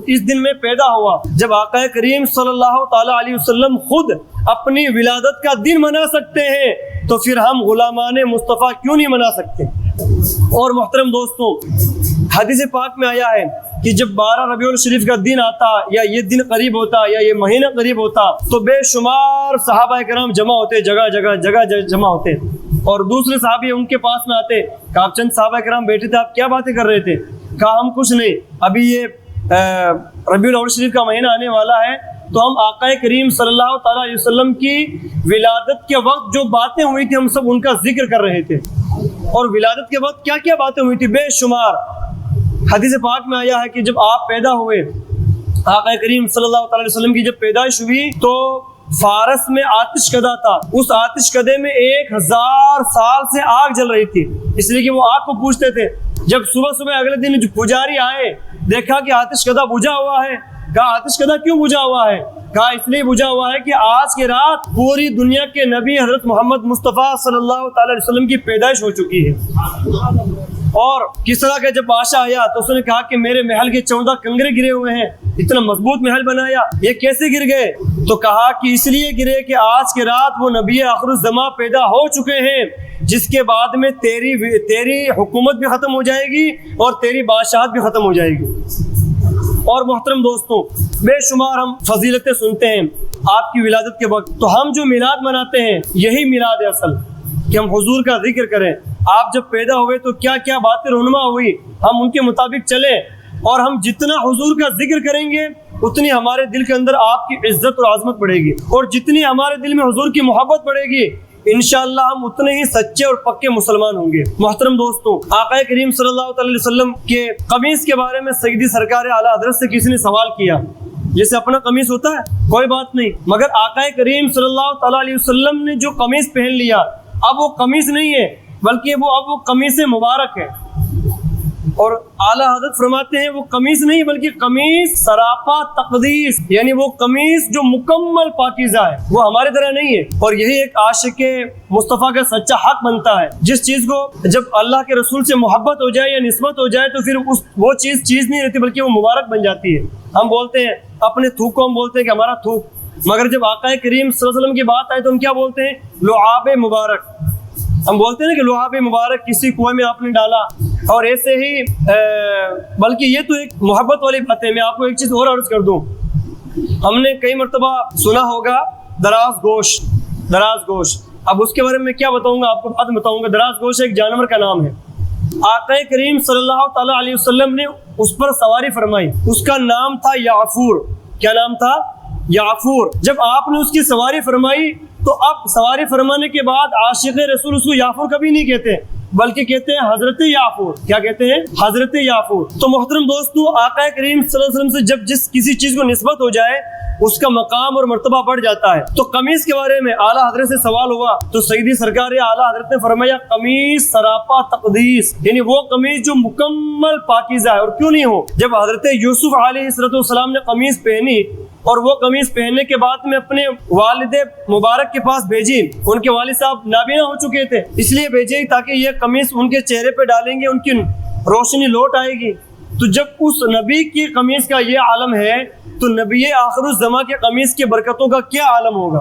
اس دن میں پیدا ہوا۔ جب آقا کریم صلی اللہ تعالیٰ علیہ وسلم خود اپنی ولادت کا دن منا سکتے ہیں تو پھر ہم غلامان مصطفیٰ کیوں نہیں منا سکتے؟ اور محترم دوستوں، حدیث پاک میں آیا ہے کہ جب 12 ربیع الشریف کا دن آتا یا یہ دن قریب ہوتا یا یہ مہینہ قریب ہوتا تو بے شمار صحابہ کرام جمع ہوتے، جگہ جمع ہوتے، اور دوسرے صحابی ان کے پاس میں آتے، کہا آپ چند صحابہ کرام بیٹھے تھے، آپ کیا باتیں کر رہے تھے؟ کہا ہم کچھ نہیں، ابھی یہ ربیع الاول شریف کا مہینہ آنے والا ہے تو ہم آقا کریم صلی اللہ تعالیٰ علیہ وسلم کی ولادت کے وقت جو باتیں ہوئی تھی ہم سب ان کا ذکر کر رہے تھے، اور ولادت کے وقت کیا کیا باتیں ہوئی تھی بے شمار۔ حدیث پاک میں آیا ہے کہ جب آپ پیدا ہوئے، آقا کریم صلی اللہ تعالیٰ علیہ وسلم کی جب پیدائش ہوئی تو فارس میں آتش کدہ تھا، اس آتش کدے میں 1000 سال سے آگ جل رہی تھی، اس لیے کہ وہ آگ کو پوجتے تھے۔ جب صبح اگلے دن جو پجاری آئے، دیکھا کہ آتش کدہ بجھا ہوا ہے، کہا آتش کدہ کیوں بجھا ہوا ہے؟ کہا اس لیے بجھا ہوا ہے کہ آج کی رات پوری دنیا کے نبی حضرت محمد مصطفیٰ صلی اللہ تعالی علیہ وسلم کی پیدائش ہو چکی ہے۔ اور کس طرح کا جب بادشاہ آیا تو اس نے کہا کہ میرے محل کے 14 کنگرے گرے ہوئے ہیں، اتنا مضبوط محل بنایا، یہ کیسے گر گئے؟ تو کہا کہ اس لیے گرے کہ آج کی رات وہ نبی آخر الزماں پیدا ہو چکے ہیں جس کے بعد میں تیری حکومت بھی ختم ہو جائے گی اور تیری بادشاہت بھی ختم ہو جائے گی۔ اور محترم دوستوں، بے شمار ہم فضیلتیں سنتے ہیں آپ کی ولادت کے وقت، تو ہم جو میلاد مناتے ہیں یہی میلاد ہے اصل، کہ ہم حضور کا ذکر کریں۔ آپ جب پیدا ہوئے تو کیا کیا باتیں رونما ہوئی، ہم ان کے مطابق چلیں، اور ہم جتنا حضور کا ذکر کریں گے اتنی ہمارے دل کے اندر آپ کی عزت اور عظمت بڑھے گی، اور جتنی ہمارے دل میں حضور کی محبت بڑھے گی انشاءاللہ ہم اتنے ہی سچے اور پکے مسلمان ہوں گے۔ محترم دوستوں، آقا کریم صلی اللہ علیہ وسلم کے قمیص کے بارے میں سیدی سرکار اعلیٰ حضرت سے کسی نے سوال کیا، جیسے اپنا قمیص ہوتا ہے کوئی بات نہیں، مگر آقا کریم صلی اللہ تعالیٰ علیہ وسلم نے جو قمیص پہن لیا اب وہ قمیص نہیں ہے بلکہ وہ قمیص مبارک ہے، اور اعلیٰ حضرت فرماتے ہیں وہ قمیص نہیں بلکہ قمیص سراپا تقدیس، یعنی وہ قمیص جو مکمل پاکیزہ ہے، وہ ہمارے طرح نہیں ہے۔ اور یہی ایک عاشق مصطفیٰ کا سچا حق بنتا ہے، جس چیز کو جب اللہ کے رسول سے محبت ہو جائے یا نسبت ہو جائے تو پھر وہ چیز نہیں رہتی بلکہ وہ مبارک بن جاتی ہے۔ ہم بولتے ہیں اپنے تھوک کو، ہم بولتے ہیں کہ ہمارا تھوک، مگر جب آقا کریم صلی اللہ علیہ وسلم کی بات آئے تو ہم کیا بولتے ہیں؟ لعاب مبارک۔ ہم بولتے ہیں کہ لعاب مبارک کسی کنویں میں آپ نے ڈالا، اور ایسے ہی بلکہ یہ تو ایک محبت والی بات ہے۔ میں آپ کو ایک چیز اور عرض کر دوں، ہم نے کئی مرتبہ سنا ہوگا دراز گوشت، اب اس کے بارے میں کیا بتاؤں گا آپ کو، بعد میں بتاؤں گا۔ دراز گوشت ایک جانور کا نام ہے، آقا کریم صلی اللہ تعالیٰ علیہ وسلم نے اس پر سواری فرمائی، اس کا نام تھا یعفور۔ کیا نام تھا؟ یعفور۔ جب آپ نے اس کی سواری فرمائی تو اب سواری فرمانے کے بعد عاشق رسول اس کو یعفور کبھی نہیں کہتے بلکہ کہتے ہیں حضرت یعفور۔ کیا کہتے ہیں؟ حضرت یعفور۔ تو محترم دوستو، آقا کریم صلی اللہ علیہ وسلم سے جب کسی چیز کو نسبت ہو جائے اس کا مقام اور مرتبہ بڑھ جاتا ہے۔ تو قمیص کے بارے میں اعلیٰ حضرت سے سوال ہوا تو سیدی سرکار اعلیٰ حضرت نے فرمایا قمیص سراپا تقدیس، یعنی وہ قمیص جو مکمل پاکیزہ ہے۔ اور کیوں نہیں ہو؟ جب حضرت یوسف علیہ السلام نے قمیص پہنی اور وہ قمیص پہننے کے بعد میں اپنے والد مبارک کے پاس بھیجی، ان کے والد صاحب نابینا ہو چکے تھے، اس لیے بھیجی تاکہ یہ قمیص ان کے چہرے پہ ڈالیں گے ان کی روشنی لوٹ آئے گی۔ تو جب اس نبی کی قمیص کا یہ عالم ہے تو نبی آخر الزماں کے قمیص کی برکتوں کا کیا عالم ہوگا؟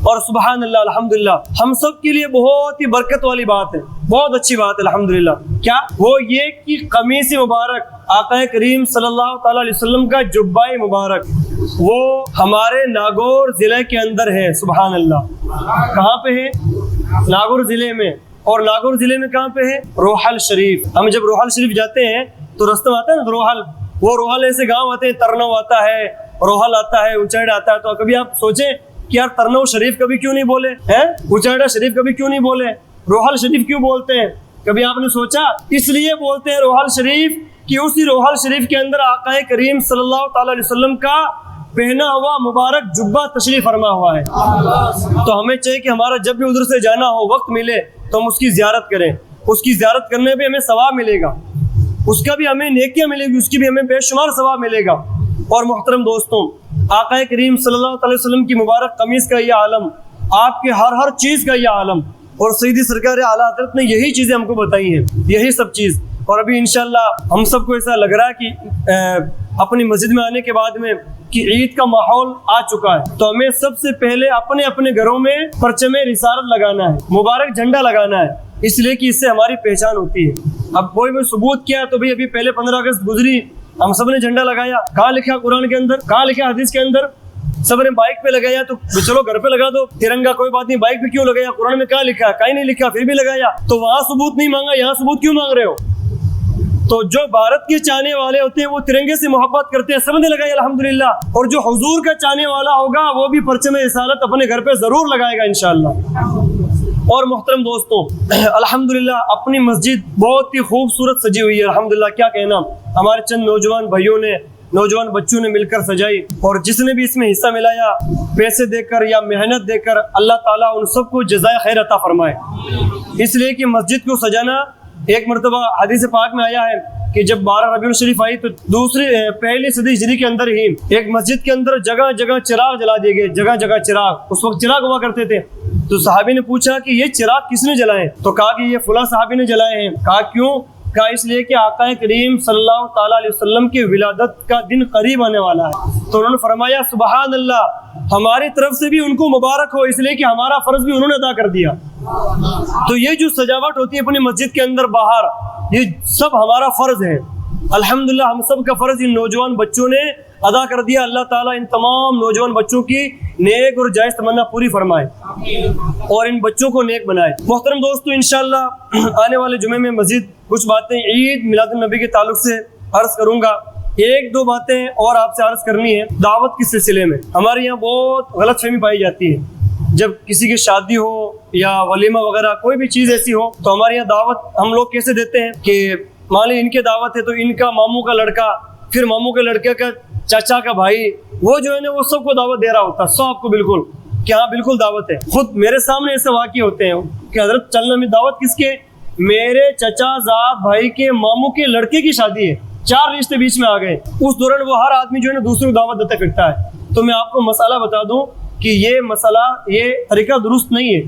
اور سبحان اللہ، الحمدللہ، ہم سب کے لیے بہت ہی برکت والی بات ہے بہت اچھی بات ہے الحمدللہ. کیا وہ یہ کہ قمیص مبارک آقا کریم صلی اللہ تعالیٰ علیہ وسلم کا جبہ مبارک وہ ہمارے ناگور ضلع کے اندر ہے. سبحان اللہ. کہاں پہ ہے؟ ناگور ضلع میں. اور ناگور ضلع میں کہاں پہ ہے؟ روحل شریف. ہم جب روحل شریف جاتے ہیں تو راستے میں آتا ہے نا روحل, وہ روحل ایسے گاؤں آتے ہیں, ترنو آتا ہے, روحل آتا ہے, اچیڑ آتا ہے. تو کبھی آپ سوچیں کہ یار ترنو شریف کبھی کیوں نہیں بولے ہیں, اچیڑا شریف کبھی کیوں نہیں بولے, روحل شریف کیوں بولتے ہیں؟ کبھی آپ نے سوچا؟ اس لیے بولتے ہیں روحل شریف کہ اسی روحل شریف کے اندر آقا کریم صلی اللہ تعالیٰ علیہ وسلم کا پہنا ہوا مبارک جبہ تشریف فرما ہوا ہے. تو ہمیں چاہیے کہ ہمارا جب بھی ادھر سے جانا ہو, وقت ملے تو ہم اس کی زیارت کریں. اس کی زیارت کرنے پہ ہمیں ثواب ملے گا, اس کا بھی ہمیں نیکیاں ملے گی, اس کی بھی ہمیں بے شمار ثواب ملے گا. اور محترم دوستوں, آقا کریم صلی اللہ علیہ وسلم کی مبارک قمیص کا یہ عالم, آپ کے ہر چیز کا یہ عالم, اور سیدی سرکار اعلیٰ حضرت نے یہی چیزیں ہم کو بتائی ہیں, یہی سب چیز. اور ابھی انشاءاللہ ہم سب کو ایسا لگ رہا ہے کہ اپنی مسجد میں آنے کے بعد میں کہ عید کا ماحول آ چکا ہے, تو ہمیں سب سے پہلے اپنے اپنے گھروں میں پرچم رسالت لگانا ہے, مبارک جھنڈا لگانا ہے, اس لیے کہ اس سے ہماری پہچان ہوتی ہے. اب کوئی بھی ثبوت کیا تو بھی ابھی پہلے 15 اگست گزری, ہم سب نے جھنڈا لگایا. کہاں لکھا قرآن کے اندر, کہاں لکھا حدیث کے اندر؟ سب نے بائک پہ لگایا, تو چلو گھر پہ لگا دو ترنگا, کوئی بات نہیں, بائک پہ کیوں لگایا؟ قرآن میں کہاں لکھا؟ کہیں نہیں لکھا, پھر بھی لگایا. تو وہاں ثبوت نہیں مانگا, یہاں ثبوت کیوں مانگ رہے ہو؟ تو جو بھارت کے چاہنے والے ہوتے ہیں وہ ترنگے سے محبت کرتے ہیں, سب نے لگایا الحمدللہ. اور جو حضور کا چاہنے والا ہوگا وہ بھی پرچم رسالت اپنے گھر پہ ضرور لگائے گا انشاءاللہ. اور محترم دوستوں, الحمدللہ اپنی مسجد بہت ہی خوبصورت سجی ہوئی ہے الحمدللہ. کیا کہنا, ہمارے چند نوجوان بھائیوں نے, نوجوان بچوں نے مل کر سجائی, اور جس نے بھی اس میں حصہ ملایا پیسے دے کر یا محنت دے کر, اللہ تعالیٰ ان سب کو جزائے خیر عطا فرمائے. اس لیے کہ مسجد کو سجانا, ایک مرتبہ حدیث پاک میں آیا ہے کہ جب 12 ربیع الشریف آئی تو پہلی صدی ہجری کے اندر ہی ایک مسجد کے اندر جگہ جگہ چراغ جلا دیے گئے, جگہ جگہ چراغ. اس وقت چراغ ہوا کرتے تھے. تو صحابی نے پوچھا کہ یہ چراغ کس نے جلائے؟ تو کہا کہ یہ فلاں صحابی نے جلائے ہیں. کہا کیوں؟ کہا اس لیے کہ آقا کریم صلی اللہ تعالیٰ علیہ وسلم کی ولادت کا دن قریب آنے والا ہے. تو انہوں نے فرمایا سبحان اللہ, ہماری طرف سے بھی ان کو مبارک ہو, اس لیے کہ ہمارا فرض بھی انہوں نے ادا کر دیا. تو یہ جو سجاوٹ ہوتی ہے اپنی مسجد کے اندر باہر, یہ سب ہمارا فرض ہے الحمدللہ. ہم سب کا فرض ان نوجوان بچوں نے ادا کر دیا. اللہ تعالیٰ ان تمام نوجوان بچوں کی نیک اور جائز تمنا پوری فرمائے اور ان بچوں کو نیک بنائے. محترم دوستو, انشاءاللہ آنے والے جمعے میں مزید کچھ باتیں عید میلاد النبی کے تعلق سے عرض کروں گا. ایک دو باتیں اور آپ سے عرض کرنی ہے. دعوت کے سلسلے میں ہمارے یہاں بہت غلط فہمی پائی جاتی ہے. جب کسی کی شادی ہو یا ولیمہ وغیرہ کوئی بھی چیز ایسی ہو تو ہمارے یہاں دعوت ہم لوگ کیسے دیتے ہیں کہ مان لیں ان کے دعوت ہے تو ان کا ماموں کا لڑکا, پھر ماموں کے لڑکے کا چاچا کا بھائی, وہ جو ہے نا وہ سب کو دعوت دے رہا ہوتا ہے, سب کو بالکل کہ ہاں بالکل دعوت ہے. خود میرے سامنے ایسے واقع ہوتے ہیں کہ حضرت چلنا میں دعوت کس کے؟ میرے چچا زاد بھائی کے ماموں کے لڑکے کی شادی ہے, 4 رشتے بیچ میں آ گئے. اس دوران وہ ہر آدمی جو ہے نا دوسروں کو دعوت دیتا پھرتا ہے. تو میں آپ کو مسئلہ بتا دوں کہ یہ مسئلہ, یہ طریقہ درست نہیں ہے.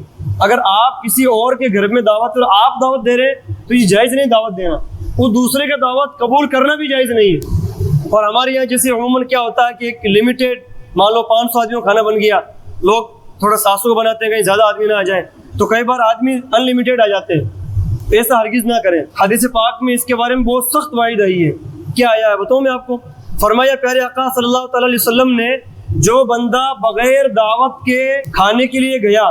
اگر آپ کسی اور کے گھر میں دعوت اور آپ دعوت دے رہے تو یہ جائز نہیں دعوت دینا, وہ دوسرے کا دعوت قبول کرنا بھی جائز نہیں ہے. اور ہمارے یہاں جیسے عموماً کیا ہوتا ہے کہ ایک لمیٹیڈ, مان لو 500 آدمیوں کا کھانا بن گیا, لوگ تھوڑا 700 کا بناتے ہیں کہیں زیادہ آدمی نہ آ جائیں, تو کئی بار آدمی ان لمیٹیڈ آ جاتے ہیں. ایسا ہرگز نہ کریں. حدیث پاک میں اس کے بارے میں بہت سخت وعید آئی ہے. کیا آیا ہے بتاؤں میں آپ کو. فرمایا پیارے آقا صلی اللہ تعالیٰ علیہ وسلم نے, جو بندہ بغیر دعوت کے کھانے کے لیے گیا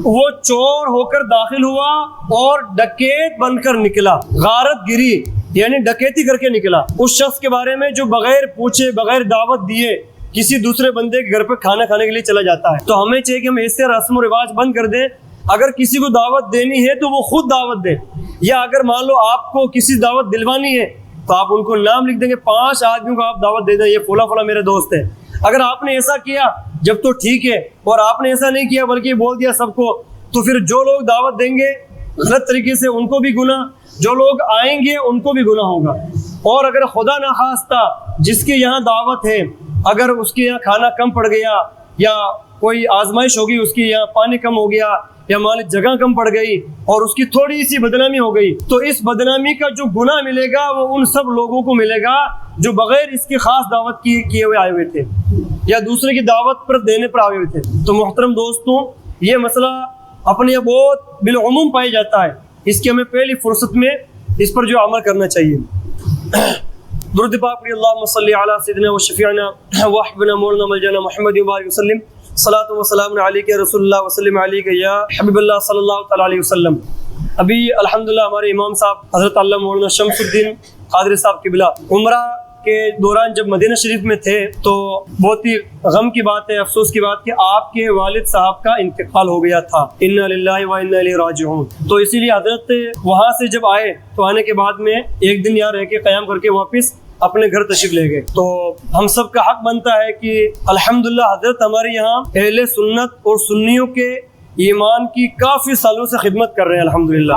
وہ چور ہو کر داخل ہوا اور ڈکیت بن کر نکلا, غارت گری یعنی ڈکیتی کر کے نکلا. اس شخص کے بارے میں جو بغیر پوچھے بغیر دعوت دیے کسی دوسرے بندے کے گھر پہ کھانا کھانے کے لیے چلا جاتا ہے. تو ہمیں چاہیے کہ ہم ایسے رسم و رواج بند کر دیں. اگر کسی کو دعوت دینی ہے تو وہ خود دعوت دے, یا اگر مان لو آپ کو کسی دعوت دلوانی ہے تو آپ ان کو نام لکھ دیں گے, 5 آدمیوں کو آپ دعوت دے دیں, یہ فلاں فلاں میرے دوست ہے. اگر آپ نے ایسا کیا جب تو ٹھیک ہے, اور آپ نے ایسا نہیں کیا بلکہ بول دیا سب کو, تو پھر جو لوگ دعوت دیں گے غلط طریقے سے ان کو بھی گناہ, جو لوگ آئیں گے ان کو بھی گناہ ہوگا. اور اگر خدا نخواستہ جس کے یہاں دعوت ہے اگر اس کے یہاں کھانا کم پڑ گیا یا کوئی آزمائش ہوگی, اس کے یہاں پانی کم ہو گیا یا مان جگہ کم پڑ گئی اور اس کی تھوڑی سی بدنامی ہو گئی, تو اس بدنامی کا جو گناہ ملے گا وہ ان سب لوگوں کو ملے گا جو بغیر اس کی خاص دعوت کیے ہوئے آئے ہوئے تھے یا دوسرے کی دعوت پر دینے پر آئے ہوئے تھے. تو محترم دوستوں, یہ مسئلہ اپنے بہت بالعموم پایا جاتا ہے. اس کی ہمیں پہلی فرصت میں اس پر جو عمل کرنا چاہیے. درود پاک پڑھی اللہم صلی علی سیدنا و شفیعنا و حبنا مولانا ملجانا محمد وبارک وسلم. صلاۃ و سلام علیک رسول اللہ وسلم علیک یا حبیب اللہ صلی اللہ تعالی علیہ وسلم. ابھی الحمدللہ ہمارے امام صاحب حضرت علامہ مولانا شمس الدین قادری صاحب قبلہ عمرہ کے دوران جب مدینہ شریف میں تھے تو بہت ہی غم کی بات ہے, افسوس کی بات کہ آپ کے والد صاحب کا انتقال ہو گیا تھا. انا للہ و انا الیہ راجعون. تو اسی لیے حضرت وہاں سے جب آئے تو آنے کے بعد میں ایک دن یہاں رہ کے قیام کر کے واپس اپنے گھر تشریف لے گئے. تو ہم سب کا حق بنتا ہے کہ الحمدللہ حضرت ہمارے یہاں اہل سنت اور سنیوں کے ایمان کی کافی سالوں سے خدمت کر رہے ہیں الحمدللہ,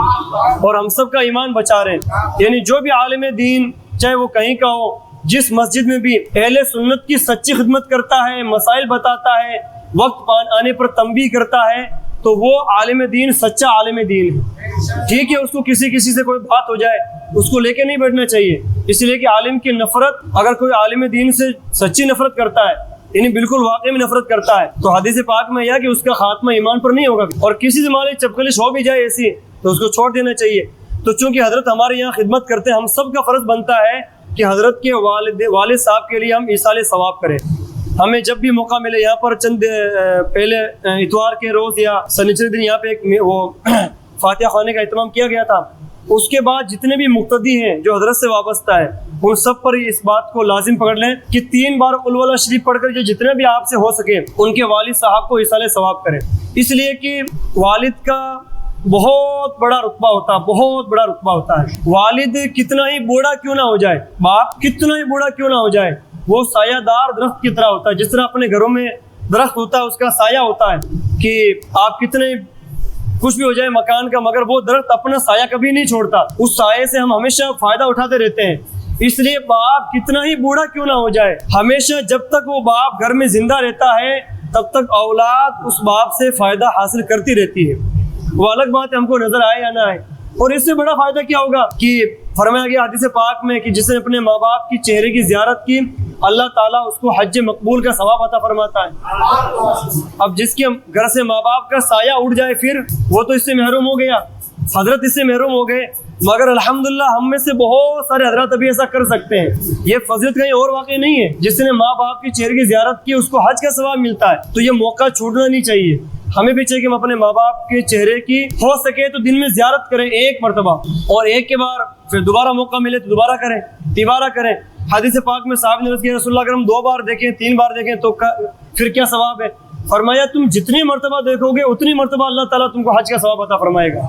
اور ہم سب کا ایمان بچا رہے ہیں. یعنی جو بھی عالم دین چاہے وہ کہیں کا ہو, جس مسجد میں بھی اہل سنت کی سچی خدمت کرتا ہے, مسائل بتاتا ہے, وقت آنے پر تنبیہ کرتا ہے, تو وہ عالم دین سچا عالم دین ہے. ٹھیک ہے, اس کو کسی سے کوئی بات ہو جائے اس کو لے کے نہیں بیٹھنا چاہیے, اس لیے کہ عالم کی نفرت, اگر کوئی عالم دین سے سچی نفرت کرتا ہے یعنی بالکل واقعی میں نفرت کرتا ہے تو حدیث پاک میں یہ کہ اس کا خاتمہ ایمان پر نہیں ہوگا, اور کسی زمانے چپکلش ہو بھی جائے ایسی تو اس کو چھوڑ دینا چاہیے. تو چونکہ حضرت ہمارے یہاں خدمت کرتے ہیں, ہم سب کا فرض بنتا ہے کہ حضرت کے والد صاحب کے لیے ہم ایصال ثواب کریں. ہمیں جب بھی موقع ملے, یہاں پر چند پہلے اتوار کے روز یا سنیچر دن یہاں پہ ایک وہ فاتحہ خوانے کا اہتمام کیا گیا تھا. اس کے بعد جتنے بھی مقتدی ہیں جو حضرت سے وابستہ ہے ان سب پر اس بات کو لازم پکڑ لیں کہ 3 بار قل واللہ شریف پڑھ کر جو جتنے بھی آپ سے ہو سکے ان کے والد صاحب کو ایصال ثواب کریں. اس لیے کہ والد کا بہت بڑا رتبہ ہوتا ہے, بہت بڑا رتبہ ہوتا ہے. والد کتنا ہی بوڑھا کیوں نہ ہو جائے, باپ کتنا ہی بوڑھا کیوں نہ ہو جائے, وہ سایہ دار درخت کی طرح ہوتا ہے. جس طرح اپنے گھروں میں درخت ہوتا ہے اس کا سایہ ہوتا ہے کہ آپ کتنے کچھ بھی ہو جائے مکان کا, مگر وہ درخت اپنا سایہ کبھی نہیں چھوڑتا, اس سایے سے ہم ہمیشہ فائدہ اٹھاتے رہتے ہیں. اس لیے باپ کتنا ہی بوڑھا کیوں نہ ہو جائے, ہمیشہ جب تک وہ باپ گھر میں زندہ رہتا ہے تب تک اولاد اس باپ سے فائدہ حاصل کرتی رہتی ہے. وہ الگ بات ہے ہم کو نظر آئے یا نہ آئے. اور اس سے بڑا فائدہ کیا ہوگا کہ فرمایا گیا حدیث پاک میں کہ جس نے اپنے ماں باپ کی چہرے کی زیارت کی اللہ تعالیٰ اس کو حج مقبول کا ثواب عطا فرماتا ہے. اب جس کے گھر سے ماں باپ کا سایہ اٹھ جائے پھر وہ تو اس سے محروم ہو گیا, حضرت اس سے محروم ہو گئے. مگر الحمدللہ ہم میں سے بہت سارے حضرات ابھی ایسا کر سکتے ہیں. یہ فضیلت کہیں اور واقع نہیں ہے. جس نے ماں باپ کی چہرے کی زیارت کی اس کو حج کا ثواب ملتا ہے, تو یہ موقع چھوڑنا نہیں چاہیے. ہمیں بھی چاہیے کہ ہم اپنے ماں باپ کے چہرے کی ہو سکے تو دن میں زیارت کریں ایک مرتبہ, اور ایک کے بعد پھر دوبارہ موقع ملے تو دوبارہ کریں, تیبارہ کریں. حدیث پاک میں صاحب نے عرض کیا رسول اللہ اگر ہم 2 بار دیکھیں 3 بار دیکھیں تو پھر کیا ثواب ہے؟ فرمایا تم جتنی مرتبہ دیکھو گے اتنی مرتبہ اللہ تعالیٰ تم کو حج کا ثواب عطا فرمائے گا.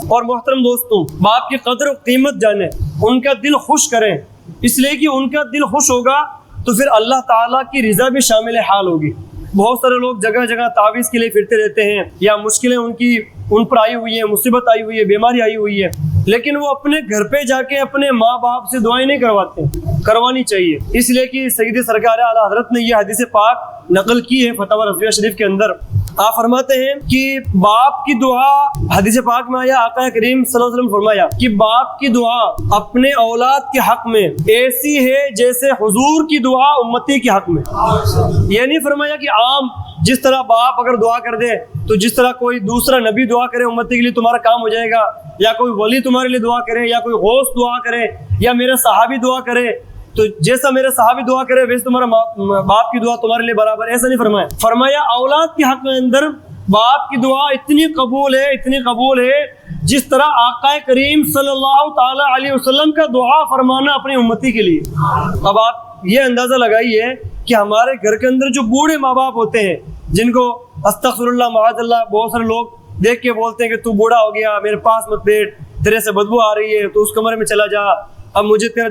اور محترم دوستوں, باپ کی قدر و قیمت جانیں, ان کا دل خوش کریں, اس لیے کہ ان کا دل خوش ہوگا تو پھر اللہ تعالیٰ کی رضا بھی شامل حال ہوگی. بہت سارے لوگ جگہ جگہ تعویذ کے لیے پھرتے رہتے ہیں, یا مشکلیں ان پر آئی ہوئی ہیں, مصیبت آئی ہوئی ہے, بیماری آئی ہوئی ہے, لیکن وہ اپنے گھر پہ جا کے اپنے ماں باپ سے دعائیں نہیں کرواتے. کروانی چاہیے, اس لیے کہ سید سرکار اعلیٰ حضرت نے یہ حدیث پاک نقل کی ہے فتاوی رضویہ شریف کے اندر. آپ فرماتے ہیں کہ باپ کی دعا, حدیث پاک میں آیا آقا کریم صلی اللہ علیہ وسلم فرمایا کہ باپ کی دعا اپنے اولاد کے حق میں ایسی ہے جیسے حضور کی دعا امتی کے حق میں. یہ نہیں فرمایا کہ عام جس طرح باپ اگر دعا کر دے تو جس طرح کوئی دوسرا نبی دعا کرے امتی کے لیے تمہارا کام ہو جائے گا, یا کوئی ولی تمہارے لیے دعا کرے, یا کوئی غوث دعا کرے, یا میرے صحابی دعا کرے تو جیسا میرے صحابی دعا کرے ویسے تمہارا باپ کی دعا تمہارے لیے برابر. ایسا نہیں فرمایا. فرمایا اولاد کے حق میں اندر باپ کی دعا اتنی قبول ہے جس طرح آقا کریم صلی اللہ تعالی علیہ وسلم کا دعا فرمانا اپنی امتی کے لیے. اب آپ یہ اندازہ لگائیے کہ ہمارے گھر کے اندر جو بوڑھے ماں باپ ہوتے ہیں جن کو استغفر اللہ معاذ اللہ بہت سارے لوگ دیکھ کے بولتے ہیں کہ تو بوڑھا ہو گیا, میرے پاس مت بیٹھ, تیرے سے بدبو آ رہی ہے, تو اس کمرے میں چلا جا, اب مجھے تیرا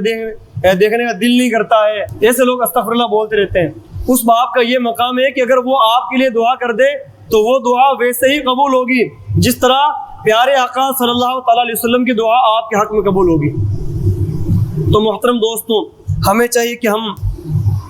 دیکھنے کا دل نہیں کرتا ہے. ایسے لوگ استغفر اللہ بولتے رہتے ہیں. اس باپ کا یہ مقام ہے کہ اگر وہ آپ کے لیے دعا کر دے تو وہ دعا ویسے ہی قبول ہوگی جس طرح پیارے آقا صلی اللہ تعالیٰ علیہ وسلم کی دعا آپ کے حق میں قبول ہوگی. تو محترم دوستوں, ہمیں چاہیے کہ ہم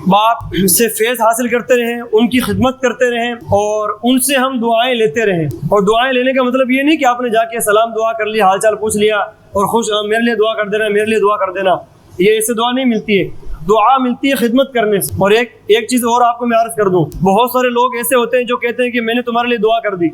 باپ سے فیض حاصل کرتے رہیں, ان کی خدمت کرتے رہیں, اور ان سے ہم دعائیں لیتے رہیں. اور دعائیں لینے کا مطلب یہ نہیں کہ آپ نے جا کے سلام دعا کر لیا, حال چال پوچھ لیا اور خوش میرے لیے دعا کر دینا, میرے لیے دعا کر دینا. یہ ایسے دعا نہیں ملتی ہے. دعا ملتی ہے خدمت کرنے سے. اور ایک چیز اور آپ کو میں عرض کر دوں, بہت سارے لوگ ایسے ہوتے ہیں جو کہتے ہیں کہ میں نے تمہارے لیے دعا کر دی,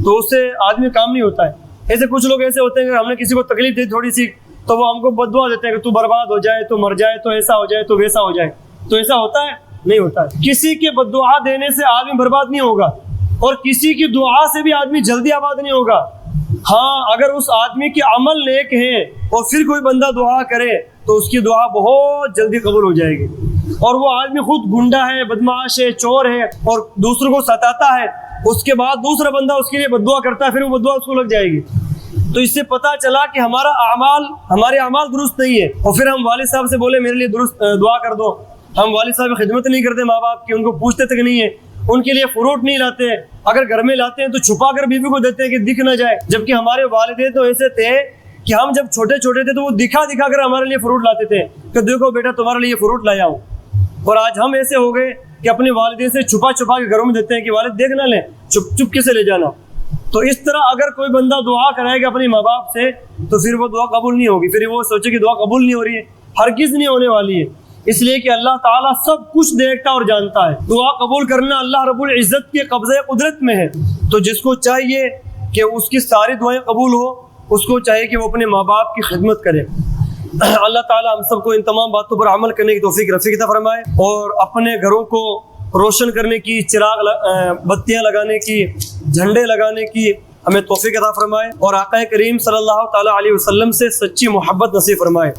تو اس سے آدمی کام نہیں ہوتا ہے. ایسے کچھ لوگ ایسے ہوتے ہیں کہ ہم نے کسی کو تکلیف دی تھوڑی سی تو وہ ہم کو بد دعا دیتے ہیں کہ تو برباد ہو جائے، تو مر جائے، تو ایسا ہو جائے، تو ویسا ہو جائے. تو ایسا ہوتا ہے؟ نہیں ہوتا ہے. کسی کے بد دعا دینے سے آدمی برباد نہیں ہوگا، اور کسی کی دعا سے بھی آدمی جلدی آباد نہیں ہوگا. ہاں اگر اس آدمی کے عمل نیک ہیں اور پھر کوئی بندہ دعا کرے تو اس کی دعا بہت جلدی قبول ہو جائے گی. اور وہ آدمی خود گنڈا ہے، بدمعاش ہے، چور ہے اور دوسروں کو ستاتا ہے، اس کے بعد دوسرا بندہ اس کے لیے بد دعا کرتا ہے، پھر وہ بد دعا اس کو لگ جائے گی. تو اس سے پتہ چلا کہ ہمارے اعمال درست نہیں ہے. اور پھر ہم والد صاحب سے بولے میرے لیے درست دعا کر دو. ہم والد صاحب کی خدمت نہیں کرتے ماں باپ کی، ان کو پوچھتے تک نہیں ہے، ان کے لیے فروٹ نہیں لاتے، اگر گھر میں لاتے ہیں تو چھپا کر بیوی کو دیتے ہیں کہ دکھ نہ جائے. جبکہ ہمارے والدین تو ایسے تھے کہ ہم جب چھوٹے چھوٹے تھے تو وہ دکھا کر ہمارے لیے فروٹ لاتے تھے کہ دیکھو بیٹا تمہارے لیے فروٹ لایا ہوں. اور آج ہم ایسے ہو گئے کہ اپنے والدین سے چھپا کے گھروں میں دیتے ہیں کہ والد دیکھ نہ لیں، چپ کے سے لے جانا. تو اس طرح اگر کوئی بندہ دعا کرائے گا اپنے ماں باپ سے تو پھر وہ دعا قبول نہیں ہوگی، پھر وہ سوچے کہ دعا قبول نہیں ہو رہی ہے، ہرگز نہیں ہونے والی ہے. اس لیے کہ اللہ تعالیٰ سب کچھ دیکھتا اور جانتا ہے. دعا قبول کرنا اللہ رب العزت کے قبضہ قدرت میں ہے. تو جس کو چاہیے کہ اس کی ساری دعائیں قبول ہو، اس کو چاہیے کہ وہ اپنے ماں باپ کی خدمت کرے. اللہ تعالیٰ ہم سب کو ان تمام باتوں پر عمل کرنے کی توفیق عطا فرمائے، اور اپنے گھروں کو روشن کرنے کی، چراغ بتیاں لگانے کی، جھنڈے لگانے کی ہمیں توفیق عطا فرمائے، اور آقا کریم صلی اللہ تعالیٰ علیہ وسلم سے سچی محبت نصیب فرمائے.